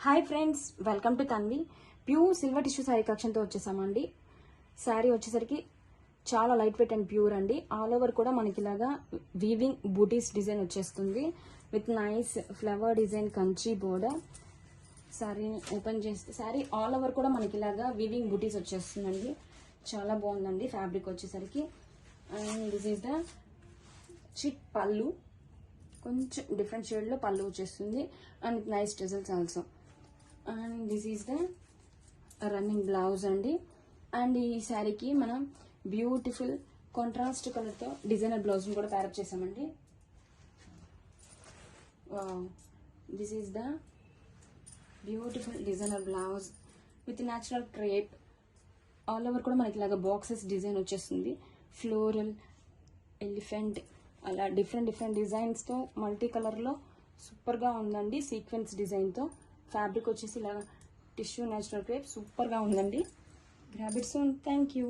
Hi friends, welcome to Tanvi. Pure silver tissue sari కలెక్షన్తో వచ్చేసామండి. శారీ వచ్చేసరికి చాలా లైట్ వెయిట్ అండ్ ప్యూర్ అండి. ఆల్ ఓవర్ కూడా మనకి ఇలాగా వీవింగ్ బూటీస్ డిజైన్ వచ్చేస్తుంది with nice flower design Kanchi border. శారీని ఓపెన్ చేస్తే శారీ ఆల్ ఓవర్ కూడా మనకి ఇలాగా వీవింగ్ బూటీస్ వచ్చేస్తుందండి. చాలా బాగుందండి ఫ్యాబ్రిక్ వచ్చేసరికి. And this is the chit పళ్ళు, కొంచెం డిఫరెంట్ షేడ్లో పళ్ళు వచ్చేస్తుంది and nice results also. And this is the running blouse అండి. అండ్ ఈ శారీకి మనం బ్యూటిఫుల్ కాంట్రాస్ట్ కలర్తో డిజైనర్ బ్లౌజ్ని కూడా ప్యారప్ చేసామండి. This is the beautiful designer blouse with natural crepe. All over కూడా మనకి ఇలాగ బాక్సెస్ డిజైన్ వచ్చేస్తుంది. ఫ్లోరల్, ఎలిఫెంట్ అలా డిఫరెంట్ డిజైన్స్తో మల్టీ కలర్లో సూపర్గా ఉందండి. సీక్వెన్స్ డిజైన్తో ఫ్యాబ్రిక్ వచ్చేసి ఇలా టిష్యూ న్యాచురల్ క్రేప్ సూపర్గా ఉందండి. Grab it soon. Thank you.